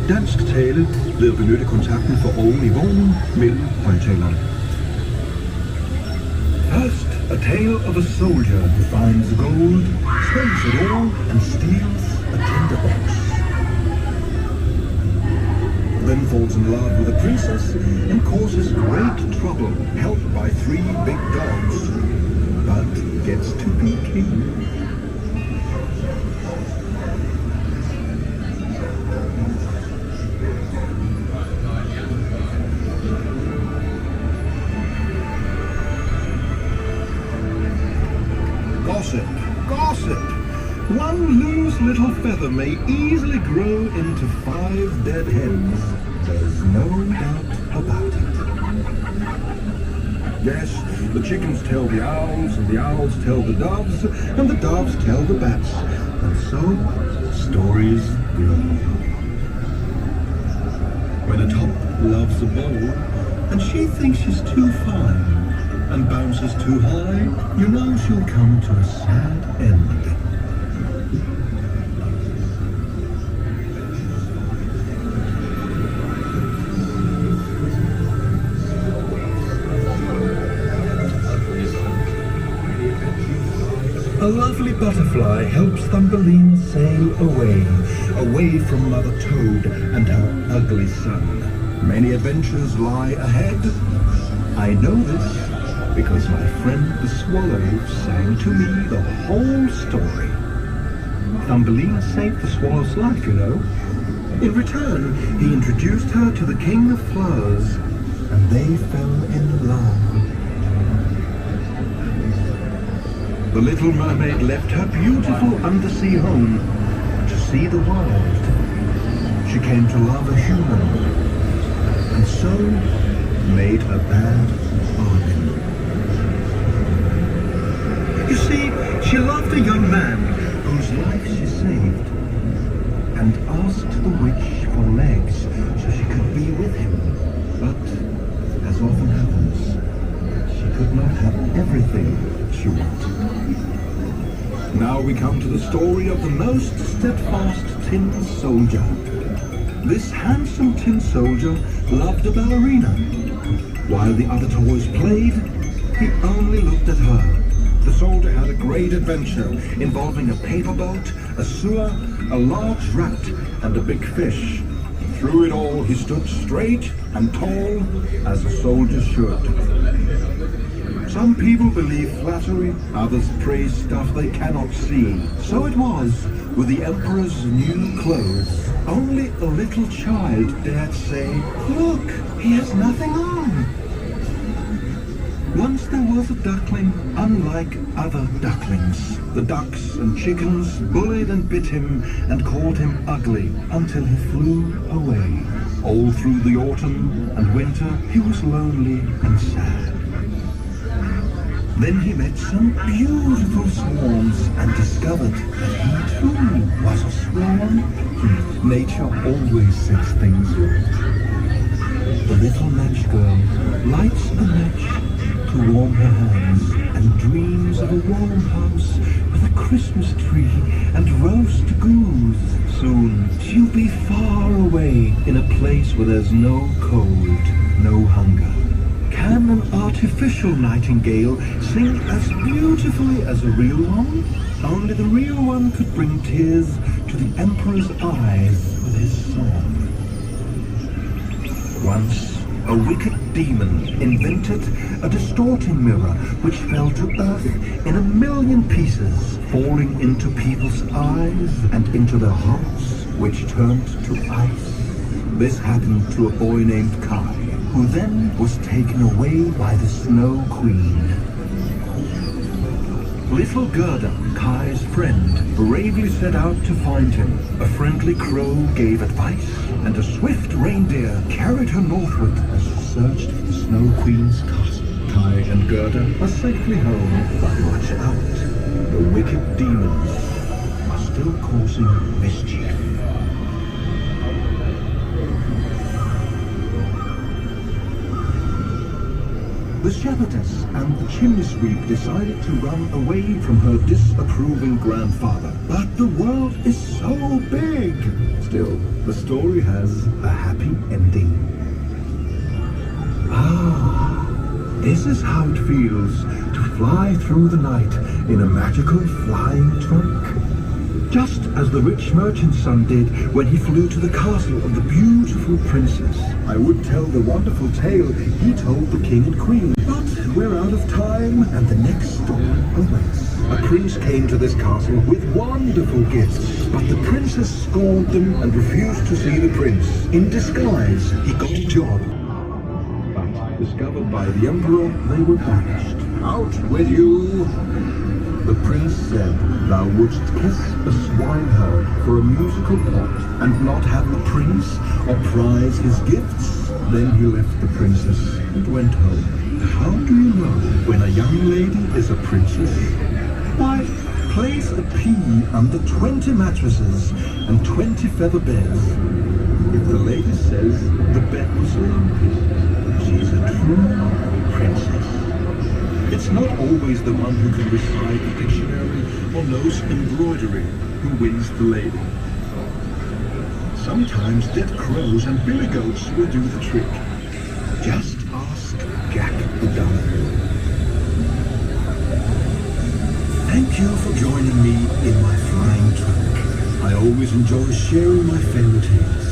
dansk tale ved at benytte kontakten for oven i vognen mellem højtalerne. First, a tale of a soldier who finds gold, spends it all, and steals a tinderbox. Then falls in love with a princess and causes great trouble, helped by 3 big dogs, but gets to be king. Gossip, gossip! One loose little feather may easily grow into 5 dead hens. There's no doubt about it. Yes, the chickens tell the owls, and the owls tell the doves, and the doves tell the bats. And so, stories grow. When a top loves a bowl, and she thinks she's too fine, and bounces too high, you know she'll come to a sad end. A lovely butterfly helps Thumbelina sail away, away from Mother Toad and her ugly son. Many adventures lie ahead. I know this because my friend the swallow sang to me the whole story. Thumbelina saved the swallow's life, you know. In return, he introduced her to the king of flowers, and they fell in love. The little mermaid left her beautiful undersea home to see the world. She came to love a human, and so made a bad bargain. You see, she loved a young man whose life she saved, and asked the witch for legs so she could be with him. But, as often happens, she could not have everything she wanted. Now we come to the story of the most steadfast tin soldier. This handsome tin soldier loved a ballerina. While the other toys played, he only looked at her. The soldier had a great adventure involving a paper boat, a sewer, a large rat, and a big fish. Through it all, he stood straight and tall, as a soldier should. Some people believe flattery, others praise stuff they cannot see. So it was with the emperor's new clothes. Only a little child dared say, "Look, he has nothing on." Once there was a duckling unlike other ducklings. The ducks and chickens bullied and bit him and called him ugly until he flew away. All through the autumn and winter he was lonely and sad. Then he met some beautiful swans and discovered that he too was a swan. Nature always sets things right. The little match girl lights a match to warm her hands and dreams of a warm house with a Christmas tree and roast goose. Soon she'll be far away in a place where there's no cold, no hunger. Can an artificial nightingale sing as beautifully as a real one? Only the real one could bring tears to the emperor's eyes with his song. Once, a wicked demon invented a distorting mirror which fell to earth in 1,000,000 pieces, falling into people's eyes and into their hearts, which turned to ice. This happened to a boy named Kai, who then was taken away by the Snow Queen. Little Gerda, Kai's friend, bravely set out to find him. A friendly crow gave advice, and a swift reindeer carried her northward as she searched for the Snow Queen's castle. Kai and Gerda are safely home, but watch out. The wicked demons are still causing mischief. The shepherdess and the chimney sweep decided to run away from her disapproving grandfather. But the world is so big! Still, the story has a happy ending. Ah, this is how it feels to fly through the night in a magical flying trunk. Just as the rich merchant's son did when he flew to the castle of the beautiful princess. I would tell the wonderful tale he told the king and queen, but we're out of time and the next story awaits. A prince came to this castle with wonderful gifts, but the princess scorned them and refused to see the prince. In disguise, he got a job. But discovered by the emperor, they were banished. Out with you! The prince said, thou wouldst kiss a swineherd for a musical pot and not have the prince or prize his gifts. Then he left the princess and went home. How do you know when a young lady is a princess? Why, place a pea under 20 mattresses and 20 feather beds. If the lady says the bed was lumpy, she's a true princess. It's not always the one who can recite the dictionary or knows embroidery who wins the lady. Sometimes dead crows and billy goats will do the trick. Just ask Jack the Dummy. Thank you for joining me in my flying trunk. I always enjoy sharing my fairy tales.